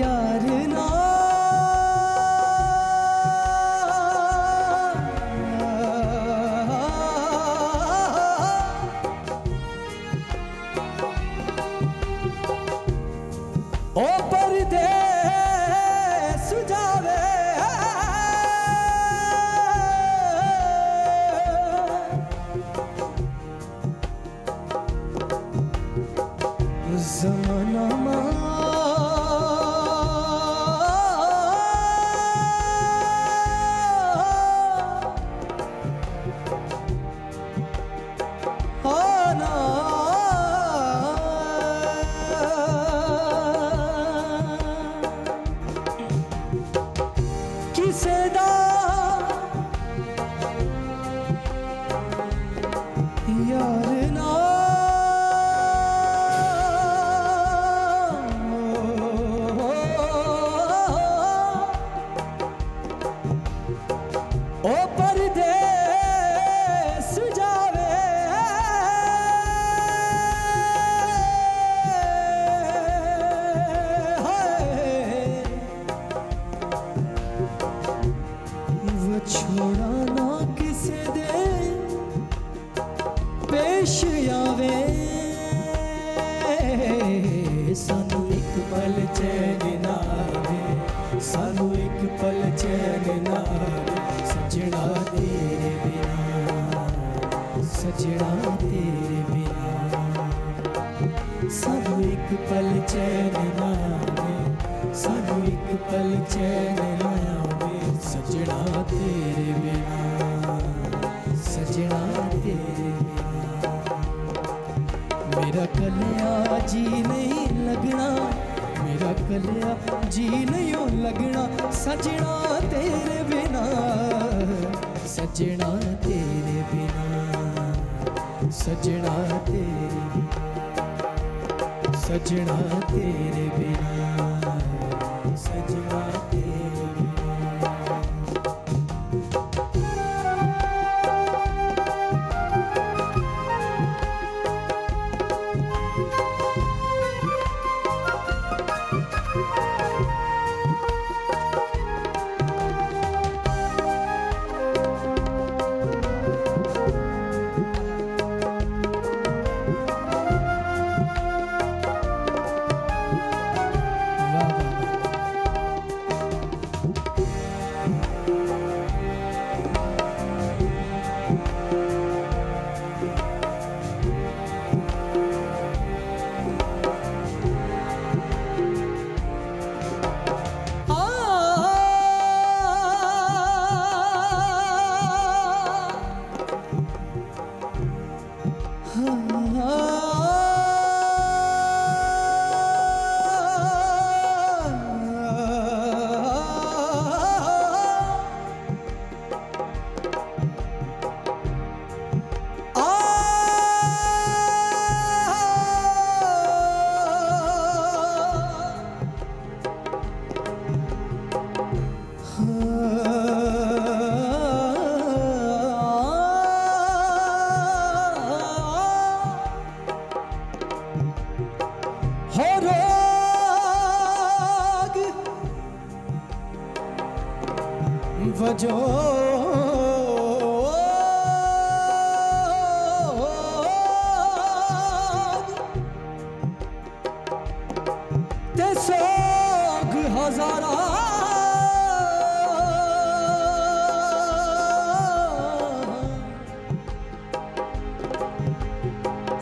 यार ना ओ परदेस जावे ज़माना किसे दा यार ना ओ परदेस जावे छोड़ा ना किसे दे पेश आवे सानू एक पल चैन ना आवे सानू एक पल चैन ना आवे सजना तेरे बिना सजना तेरे बिना सानू एक पल चैन ना आवे सानू एक पल चैन ना आवे सजना तेरे बिना सजना तेरे बिना मेरा कलिया जी नहीं लगना मेरा कलिया जी नहीं लगना सजना तेरे बिना सजना तेरे बिना सजना तेरे सजना तेरे बिना सजना तेरे बिना वजो ते सोग हजारा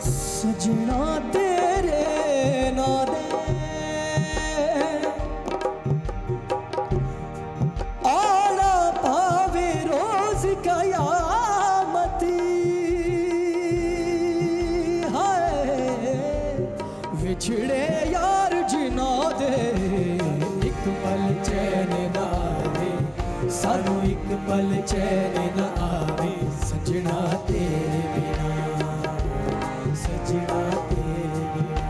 सजना तेरे नादे बिछड़े यार जिना दे एक पल चैन ना आवे सानू एक पल चैन ना आवे सजना तेरे बिना सजना तेरे बिना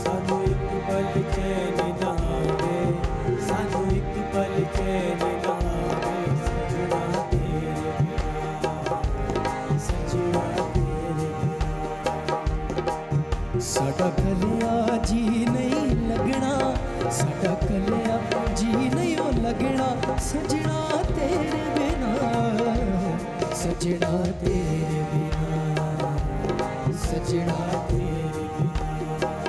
सानू एक पल चैन ना आवे सानू एक पल चैन ना आवे सजना तेरे बिना सजना तेरे बिना साडा कलिया जी नहीं लगना कलिया जी नहीं ओ लगना सजना तेरे बिना, सजना तेरे बिना, सजना तेरे बिना, सजना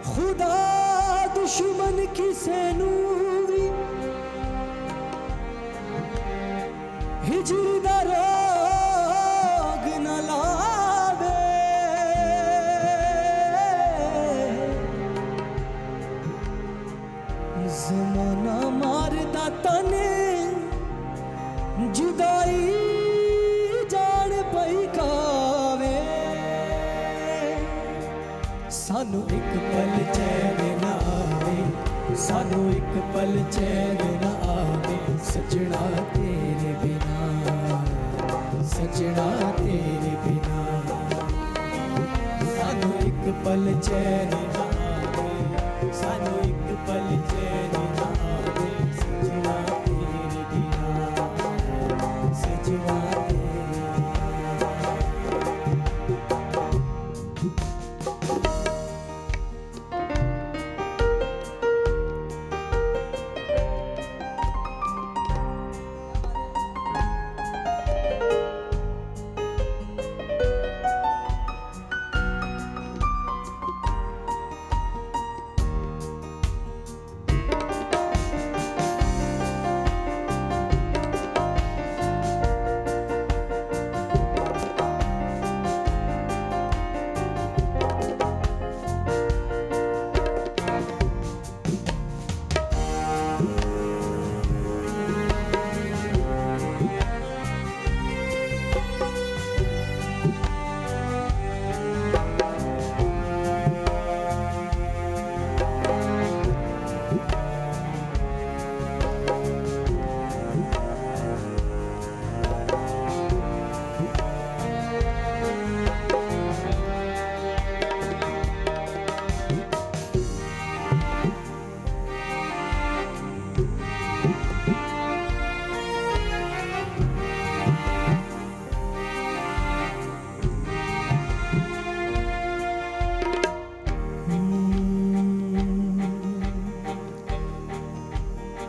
खुदा दुश्मन किसे नू भी हिजरी दा रोग न लावे, ज़माना मारदा तने जुदाई जान पई खावे, सानू एक पल चैन ना आवे, सानू एक पल चैन ना आवे, सजना तेरे बिना, सजना तेरे बिना, सानू एक पल चैन ना आवे, सानू एक पल चैन ना आवे, सजना तेरे बिना, सजना तेरे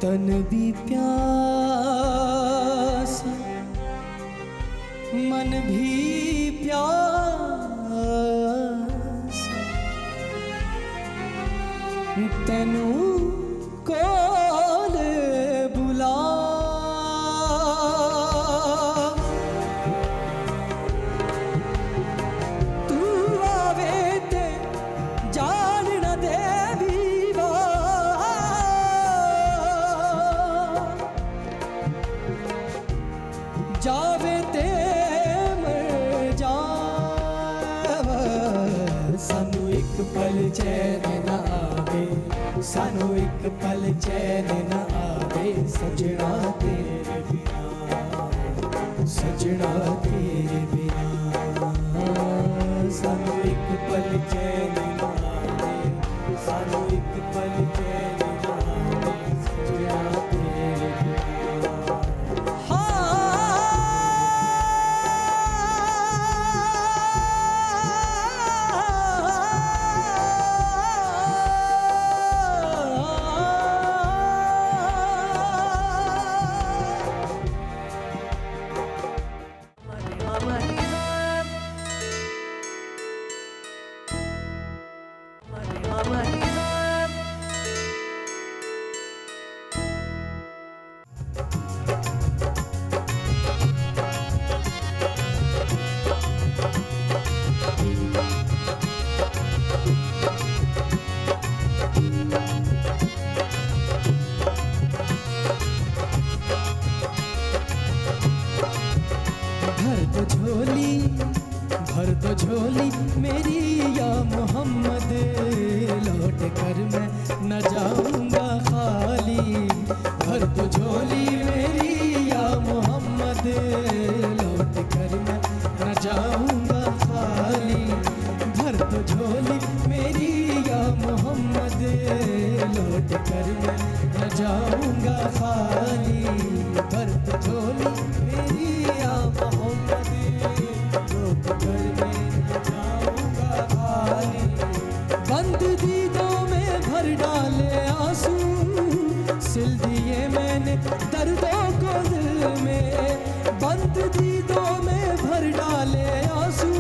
तन भी प्यासा मन भी प्यासा, तेनू कोल बुला तू आवे ते जान न देवी जावे ते मर जावा, सानू एक पल चैन ना आवे, सानू एक पल चैन ना आवे, सजना तेरे बिना, सजना तेरे बिना, सानू एक पल चैन ना आवे, सानू एक पल चैन ना आवे, सजना तेरे बिना। भर दो झोली, भर दो झोली मेरी या मोहम्मद, लौट कर मैं न जाऊंगा खाली। भर दो झोली मेरी या मोहम्मद, लौट कर मैं न जाऊंगा खाली। भर दो झोली मेरी या मोहम्मद, लौट कर मैं न जाऊंगा खाली। भर दो झोली मेरी या मोहम्मद, लौट कर मैं न जाऊंगा खाली। बंद दीदों में भर डाले आंसू, सिल दिए मैंने दर्दों को दिल में। बंद दीदों में भर डाले आंसू,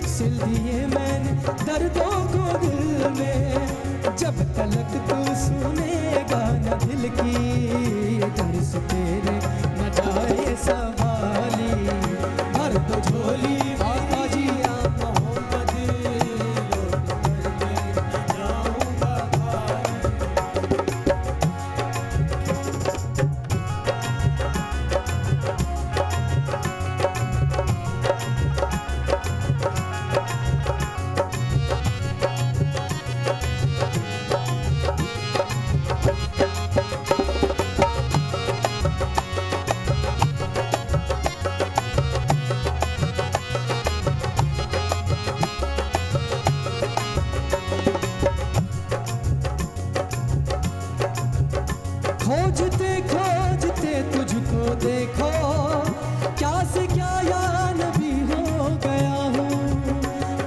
सिल दिए मैंने दर्दों को दिल में। जब तलक तू सुनेगा न दिल की दर्द तेरे न जाए संभाली। भर दो झोली बाबा जी या मोहम्मद, लौट कर मैं न जाऊंगा खाली। खोजते खोजते तुझको देखो, क्या से क्या या नबी हो गया हूँ।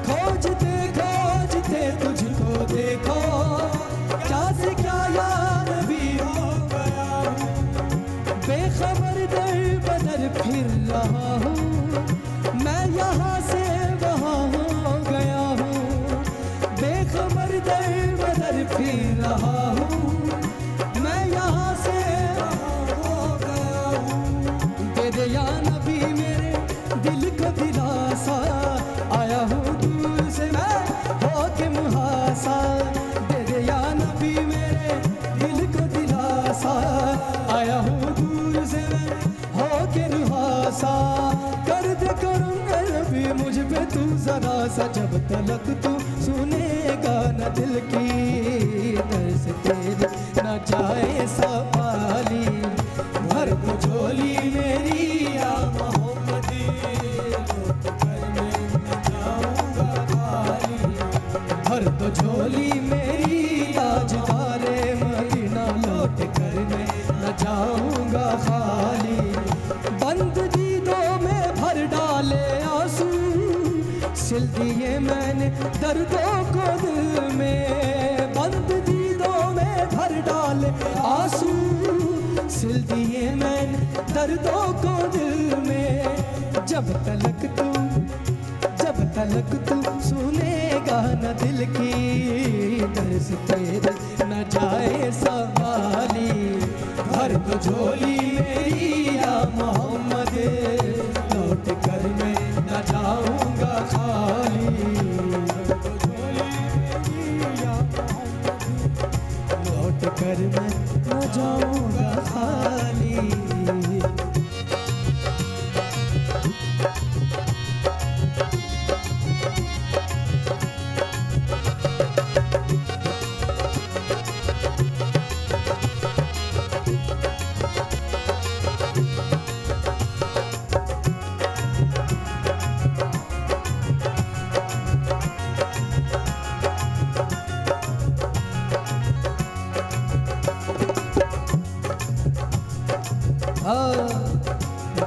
खोजते खोजते तुझको देखो, क्या से क्या या नबी हो गया हूँ। बेखबर दर बदर फिर रहा हूँ, मैं यहाँ से वहाँ हो गया हूँ। बेखबर दर बदर फिर रहा हूँ, मैं यहाँ से हो गया हूँ। दे दे या नबी मेरे दिल को दिलासा, आया हूँ दूर से मैं होके मुहासा। दे दे या नबी मेरे दिल को दिलासा, आया हूँ दूर से मैं होके मुहासा। कर दे करूँगा नबी मुझ पे तू जरा सा, जब तलक तू सुनेगा न दिल की दर्द तेरी न जाए संभाली। भर दो झोली मेरी या मोहम्मद, लौट कर मैं न जाऊंगा खाली। भर दो झोली मेरी ताजदारे मदीना, लौट कर मैं न जाऊंगा खाली। बंद दीदों में भर डाले आंसू, सिल दिए मैंने दर्दों को दिल में। बंद दीदों में भर डाले आंसू, सिल दिए मैंने दर्दों को दिल में। जब तलक तू सुनेगा न दिल की दर्द तेरे न जाए संभाली। भर दो झोली मेरी या मोहम्मद, लौट कर मैं न जाऊंगा खाली। भर दो झोली मेरी या मोहम्मद, लौट कर मैं न जाऊंगा खाली।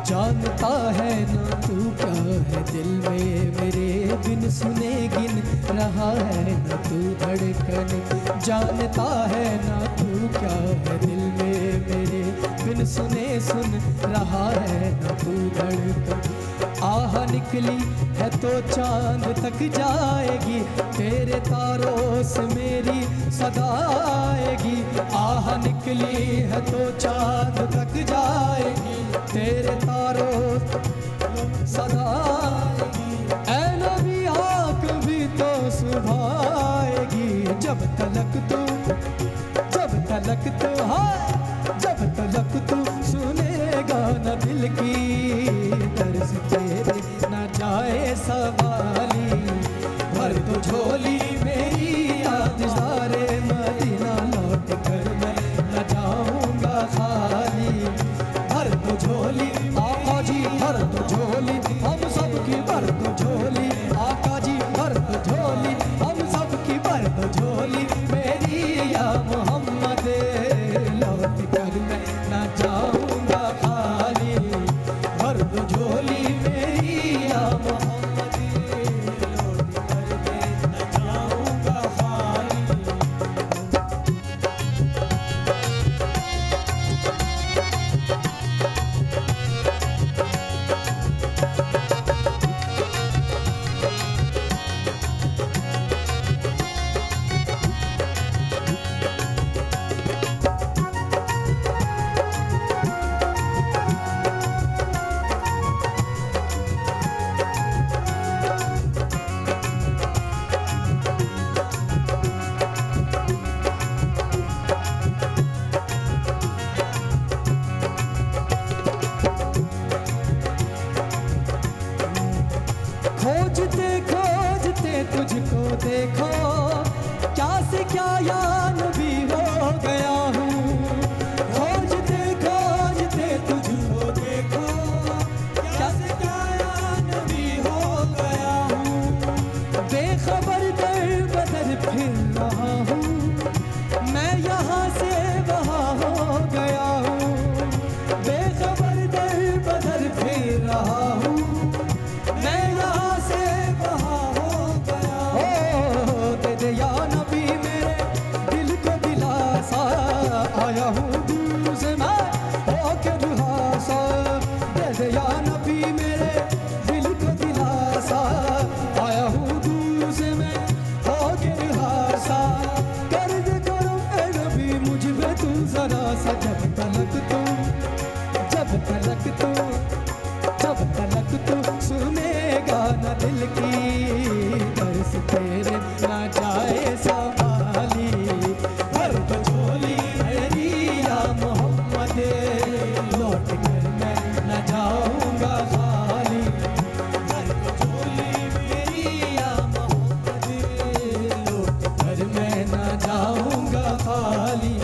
जानता है ना तू क्या है दिल में मेरे, बिन सुने गिन रहा है ना तू धड़कन। जानता है ना तू क्या है दिल में मेरे, बिन सुने सुन रहा है ना तू धड़कन। आह निकली है तो चांद तक जाएगी, तेरे तारों से मेरी सदा आएगी। आह निकली है तो चांद तक जाएगी, तेरे तारों सदा आएगी। ऐ नबी आँख भी तो सुबह आएगी, जब तलक तू जब तलक तू सुनेगा न दिल की दर्द देखो क्या से क्या या नबी हो गया हूँ। खोजते खोजते तुझको देखो क्या से क्या या नबी हो गया हूँ। बेखबर दर बदर फिर रहा हूँ मैं यहाँ से वहाँ हो गया हूँ। बेखबर दर बदर फिर रहा हूँ मैं यहाँ से वहाँ हो गया। ओ दे दे या नबी मेरे दिल को दिलासा आया हूँ दूर से मैं होके रुहासा। दे दे या नबी मेरे दिल को दिलासा आया हूँ दूर से मैं होके रुहासा। कर दे करम ए नबी मुझ पे तू जरा सा जब तलक तू सुनेगा न दिल की दर्स तेरे ना जाए संभाली। भर बचोली मेरी या मोहम्मद लौट कर मैं न जाऊंगा खाली। भर बचोली मेरी या मोहम्मद लौट कर मैं न जाऊंगा खाली।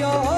या